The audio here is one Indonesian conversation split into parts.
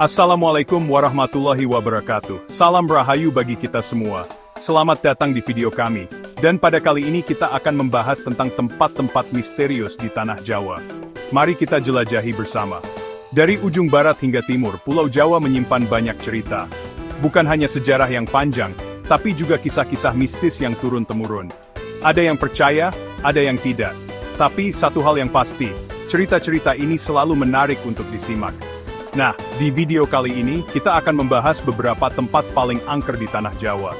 Assalamualaikum warahmatullahi wabarakatuh. Salam rahayu bagi kita semua. Selamat datang di video kami. Dan pada kali ini kita akan membahas tentang tempat-tempat misterius di Tanah Jawa. Mari kita jelajahi bersama. Dari ujung barat hingga timur, Pulau Jawa menyimpan banyak cerita. Bukan hanya sejarah yang panjang, tapi juga kisah-kisah mistis yang turun-temurun. Ada yang percaya, ada yang tidak. Tapi satu hal yang pasti, cerita-cerita ini selalu menarik untuk disimak. Nah, di video kali ini, kita akan membahas beberapa tempat paling angker di Tanah Jawa.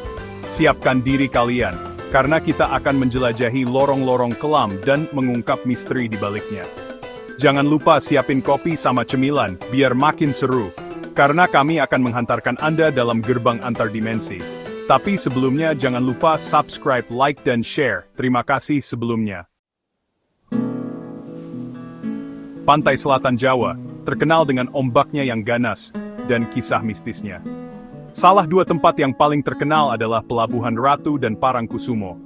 Siapkan diri kalian, karena kita akan menjelajahi lorong-lorong kelam dan mengungkap misteri di baliknya. Jangan lupa siapin kopi sama cemilan, biar makin seru. Karena kami akan menghantarkan Anda dalam gerbang antar dimensi. Tapi sebelumnya jangan lupa subscribe, like, dan share. Terima kasih sebelumnya. Pantai Selatan Jawa terkenal dengan ombaknya yang ganas dan kisah mistisnya. Salah dua tempat yang paling terkenal adalah Pelabuhan Ratu dan Parangkusumo.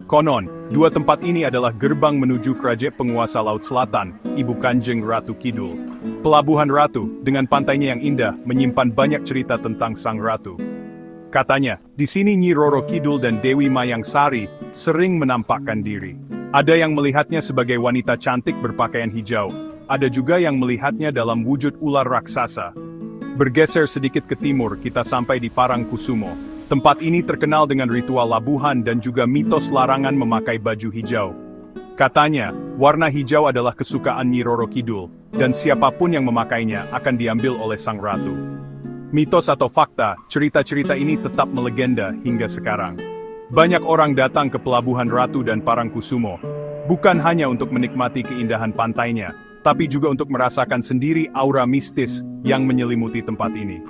Konon, dua tempat ini adalah gerbang menuju kerajaan penguasa Laut Selatan, Ibu Kanjeng Ratu Kidul. Pelabuhan Ratu, dengan pantainya yang indah, menyimpan banyak cerita tentang Sang Ratu. Katanya, di sini Nyi Roro Kidul dan Dewi Mayang Sari sering menampakkan diri. Ada yang melihatnya sebagai wanita cantik berpakaian hijau. Ada juga yang melihatnya dalam wujud ular raksasa. Bergeser sedikit ke timur, kita sampai di Parangkusumo. Tempat ini terkenal dengan ritual labuhan dan juga mitos larangan memakai baju hijau. Katanya, warna hijau adalah kesukaan Nyi Roro Kidul, dan siapapun yang memakainya akan diambil oleh Sang Ratu. Mitos atau fakta, cerita-cerita ini tetap melegenda hingga sekarang. Banyak orang datang ke Pelabuhan Ratu dan Parangkusumo, bukan hanya untuk menikmati keindahan pantainya, tapi juga untuk merasakan sendiri aura mistis yang menyelimuti tempat ini.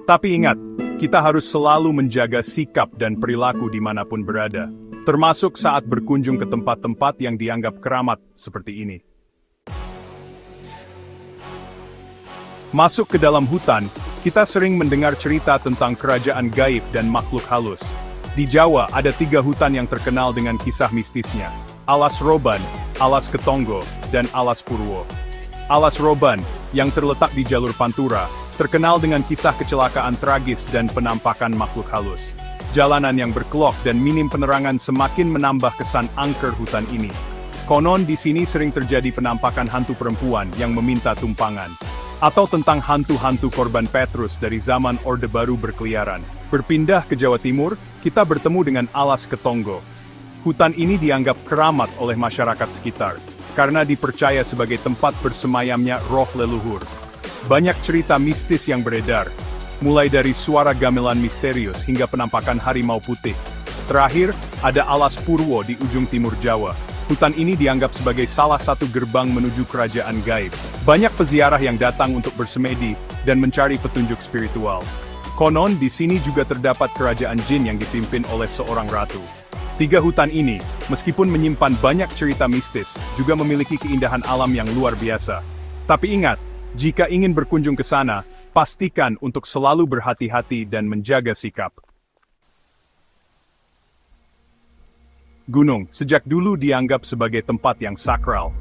Tapi ingat, kita harus selalu menjaga sikap dan perilaku dimanapun berada, termasuk saat berkunjung ke tempat-tempat yang dianggap keramat seperti ini. Masuk ke dalam hutan, kita sering mendengar cerita tentang kerajaan gaib dan makhluk halus. Di Jawa ada 3 hutan yang terkenal dengan kisah mistisnya: Alas Roban, Alas Ketonggo, dan Alas Purwo. Alas Roban, yang terletak di jalur Pantura, terkenal dengan kisah kecelakaan tragis dan penampakan makhluk halus. Jalanan yang berkelok dan minim penerangan semakin menambah kesan angker hutan ini. Konon di sini sering terjadi penampakan hantu perempuan yang meminta tumpangan. Atau tentang hantu-hantu korban Petrus dari zaman Orde Baru berkeliaran. Berpindah ke Jawa Timur, kita bertemu dengan Alas Ketonggo. Hutan ini dianggap keramat oleh masyarakat sekitar, karena dipercaya sebagai tempat bersemayamnya roh leluhur. Banyak cerita mistis yang beredar, mulai dari suara gamelan misterius hingga penampakan harimau putih. Terakhir, ada Alas Purwo di ujung timur Jawa. Hutan ini dianggap sebagai salah satu gerbang menuju kerajaan gaib. Banyak peziarah yang datang untuk bersemedi dan mencari petunjuk spiritual. Konon di sini juga terdapat kerajaan jin yang dipimpin oleh seorang ratu. 3 hutan ini, meskipun menyimpan banyak cerita mistis, juga memiliki keindahan alam yang luar biasa. Tapi ingat, jika ingin berkunjung ke sana, pastikan untuk selalu berhati-hati dan menjaga sikap. Gunung, sejak dulu dianggap sebagai tempat yang sakral.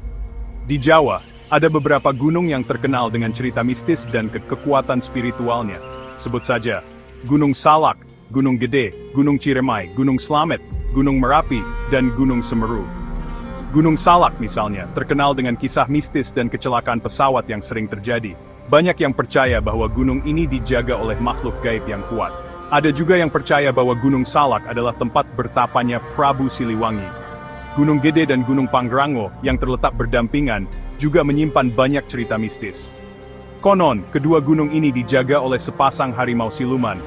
Di Jawa, ada beberapa gunung yang terkenal dengan cerita mistis dan kekuatan spiritualnya. Sebut saja, Gunung Salak, Gunung Gede, Gunung Ciremai, Gunung Slamet, Gunung Merapi, dan Gunung Semeru. Gunung Salak misalnya, terkenal dengan kisah mistis dan kecelakaan pesawat yang sering terjadi. Banyak yang percaya bahwa gunung ini dijaga oleh makhluk gaib yang kuat. Ada juga yang percaya bahwa Gunung Salak adalah tempat bertapanya Prabu Siliwangi. Gunung Gede dan Gunung Pangrango, yang terletak berdampingan, juga menyimpan banyak cerita mistis. Konon, kedua gunung ini dijaga oleh sepasang harimau siluman.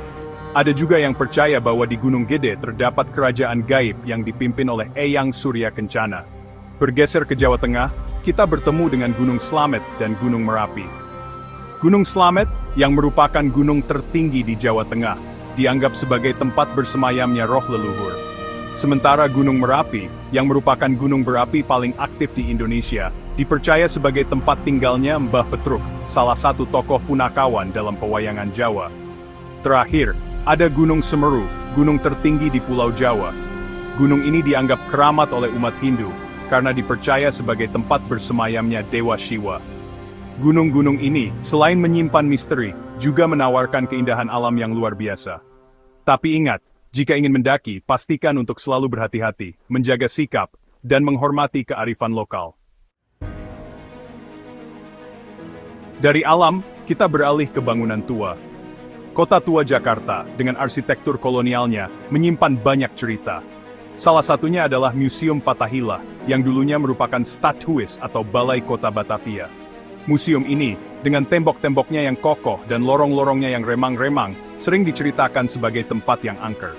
Ada juga yang percaya bahwa di Gunung Gede terdapat kerajaan gaib yang dipimpin oleh Eyang Surya Kencana. Bergeser ke Jawa Tengah, kita bertemu dengan Gunung Slamet dan Gunung Merapi. Gunung Slamet, yang merupakan gunung tertinggi di Jawa Tengah, dianggap sebagai tempat bersemayamnya roh leluhur. Sementara Gunung Merapi, yang merupakan gunung berapi paling aktif di Indonesia, dipercaya sebagai tempat tinggalnya Mbah Petruk, salah satu tokoh punakawan dalam pewayangan Jawa. Terakhir, ada Gunung Semeru, gunung tertinggi di Pulau Jawa. Gunung ini dianggap keramat oleh umat Hindu, karena dipercaya sebagai tempat bersemayamnya Dewa Shiva. Gunung-gunung ini, selain menyimpan misteri, juga menawarkan keindahan alam yang luar biasa. Tapi ingat, jika ingin mendaki, pastikan untuk selalu berhati-hati, menjaga sikap, dan menghormati kearifan lokal. Dari alam, kita beralih ke bangunan tua. Kota tua Jakarta, dengan arsitektur kolonialnya, menyimpan banyak cerita. Salah satunya adalah Museum Fathahillah, yang dulunya merupakan Stadhuis atau Balai Kota Batavia. Museum ini, dengan tembok-temboknya yang kokoh dan lorong-lorongnya yang remang-remang, sering diceritakan sebagai tempat yang angker.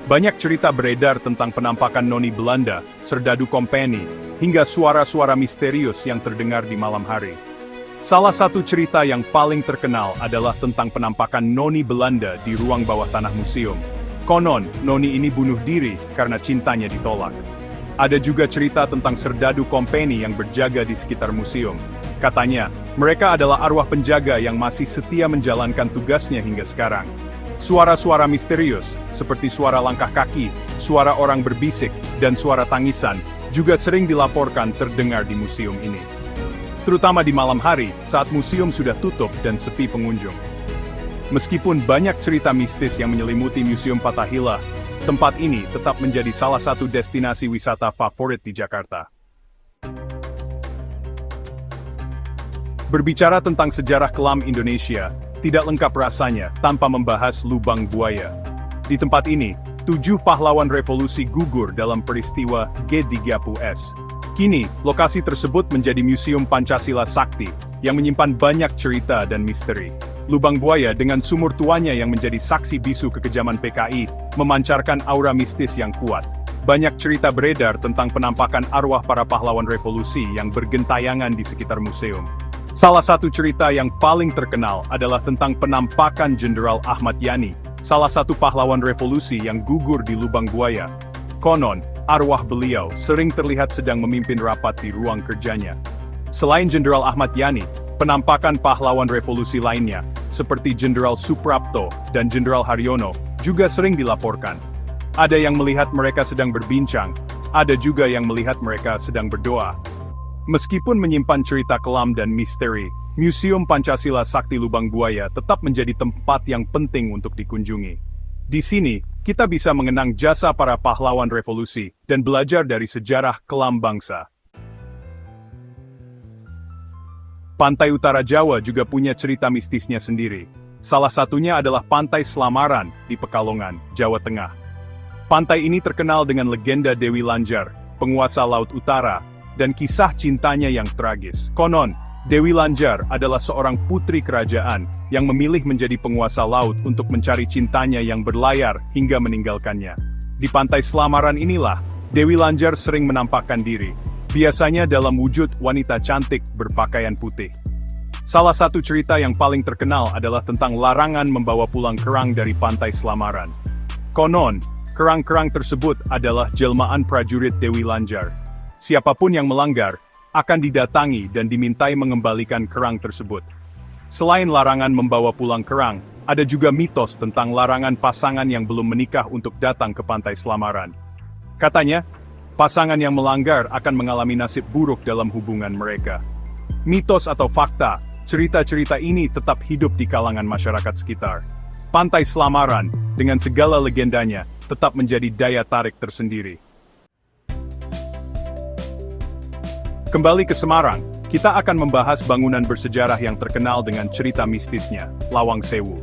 Banyak cerita beredar tentang penampakan noni Belanda, serdadu kompeni, hingga suara-suara misterius yang terdengar di malam hari. Salah satu cerita yang paling terkenal adalah tentang penampakan noni Belanda di ruang bawah tanah museum. Konon, noni ini bunuh diri karena cintanya ditolak. Ada juga cerita tentang serdadu kompeni yang berjaga di sekitar museum. Katanya, mereka adalah arwah penjaga yang masih setia menjalankan tugasnya hingga sekarang. Suara-suara misterius, seperti suara langkah kaki, suara orang berbisik, dan suara tangisan, juga sering dilaporkan terdengar di museum ini. Terutama di malam hari, saat museum sudah tutup dan sepi pengunjung. Meskipun banyak cerita mistis yang menyelimuti Museum Fathahillah, tempat ini tetap menjadi salah satu destinasi wisata favorit di Jakarta. Berbicara tentang sejarah kelam Indonesia, tidak lengkap rasanya tanpa membahas Lubang Buaya. Di tempat ini, 7 pahlawan revolusi gugur dalam peristiwa G30S. Kini, lokasi tersebut menjadi Museum Pancasila Sakti, yang menyimpan banyak cerita dan misteri. Lubang Buaya dengan sumur tuanya yang menjadi saksi bisu kekejaman PKI, memancarkan aura mistis yang kuat. Banyak cerita beredar tentang penampakan arwah para pahlawan revolusi yang bergentayangan di sekitar museum. Salah satu cerita yang paling terkenal adalah tentang penampakan Jenderal Ahmad Yani, salah satu pahlawan revolusi yang gugur di Lubang Buaya. Konon, arwah beliau sering terlihat sedang memimpin rapat di ruang kerjanya. Selain Jenderal Ahmad Yani, penampakan pahlawan revolusi lainnya, seperti Jenderal Suprapto dan Jenderal Haryono, juga sering dilaporkan. Ada yang melihat mereka sedang berbincang, ada juga yang melihat mereka sedang berdoa. Meskipun menyimpan cerita kelam dan misteri, Museum Pancasila Sakti Lubang Buaya tetap menjadi tempat yang penting untuk dikunjungi. Di sini, kita bisa mengenang jasa para pahlawan revolusi dan belajar dari sejarah kelam bangsa. Pantai Utara Jawa juga punya cerita mistisnya sendiri. Salah satunya adalah Pantai Slamaran di Pekalongan, Jawa Tengah. Pantai ini terkenal dengan legenda Dewi Lanjar, penguasa Laut Utara, dan kisah cintanya yang tragis. Konon, Dewi Lanjar adalah seorang putri kerajaan yang memilih menjadi penguasa laut untuk mencari cintanya yang berlayar hingga meninggalkannya. Di Pantai Slamaran inilah, Dewi Lanjar sering menampakkan diri, biasanya dalam wujud wanita cantik berpakaian putih. Salah satu cerita yang paling terkenal adalah tentang larangan membawa pulang kerang dari Pantai Slamaran. Konon, kerang-kerang tersebut adalah jelmaan prajurit Dewi Lanjar. Siapapun yang melanggar, akan didatangi dan dimintai mengembalikan kerang tersebut. Selain larangan membawa pulang kerang, ada juga mitos tentang larangan pasangan yang belum menikah untuk datang ke Pantai Slamaran. Katanya, pasangan yang melanggar akan mengalami nasib buruk dalam hubungan mereka. Mitos atau fakta, cerita-cerita ini tetap hidup di kalangan masyarakat sekitar. Pantai Slamaran, dengan segala legendanya, tetap menjadi daya tarik tersendiri. Kembali ke Semarang, kita akan membahas bangunan bersejarah yang terkenal dengan cerita mistisnya, Lawang Sewu.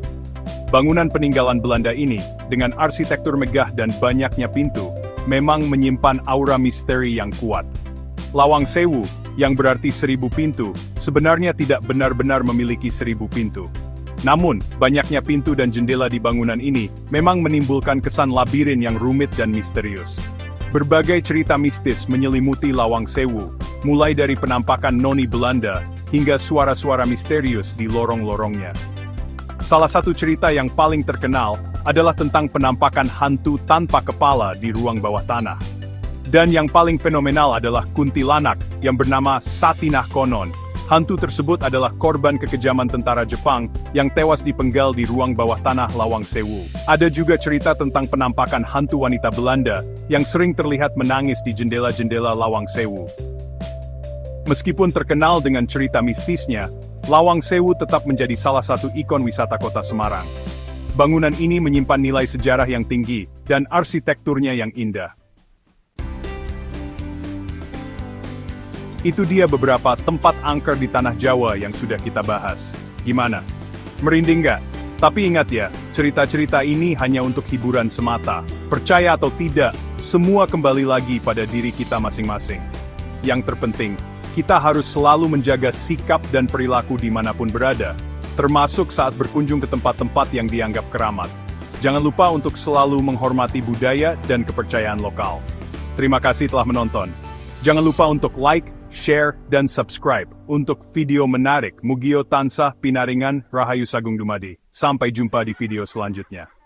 Bangunan peninggalan Belanda ini, dengan arsitektur megah dan banyaknya pintu, memang menyimpan aura misteri yang kuat. Lawang Sewu, yang berarti 1000 pintu, sebenarnya tidak benar-benar memiliki 1000 pintu. Namun, banyaknya pintu dan jendela di bangunan ini memang menimbulkan kesan labirin yang rumit dan misterius. Berbagai cerita mistis menyelimuti Lawang Sewu, mulai dari penampakan noni Belanda, hingga suara-suara misterius di lorong-lorongnya. Salah satu cerita yang paling terkenal adalah tentang penampakan hantu tanpa kepala di ruang bawah tanah. Dan yang paling fenomenal adalah kuntilanak yang bernama Satinah Konon. Hantu tersebut adalah korban kekejaman tentara Jepang yang tewas dipenggal di ruang bawah tanah Lawang Sewu. Ada juga cerita tentang penampakan hantu wanita Belanda yang sering terlihat menangis di jendela-jendela Lawang Sewu. Meskipun terkenal dengan cerita mistisnya, Lawang Sewu tetap menjadi salah satu ikon wisata kota Semarang. Bangunan ini menyimpan nilai sejarah yang tinggi, dan arsitekturnya yang indah. Itu dia beberapa tempat angker di tanah Jawa yang sudah kita bahas. Gimana? Merinding nggak? Tapi ingat ya, cerita-cerita ini hanya untuk hiburan semata. Percaya atau tidak, semua kembali lagi pada diri kita masing-masing. Yang terpenting, kita harus selalu menjaga sikap dan perilaku dimanapun berada, termasuk saat berkunjung ke tempat-tempat yang dianggap keramat. Jangan lupa untuk selalu menghormati budaya dan kepercayaan lokal. Terima kasih telah menonton. Jangan lupa untuk like, share, dan subscribe untuk video menarik. Mugia tansah pinaringan Rahayu Sagung Dumadi. Sampai jumpa di video selanjutnya.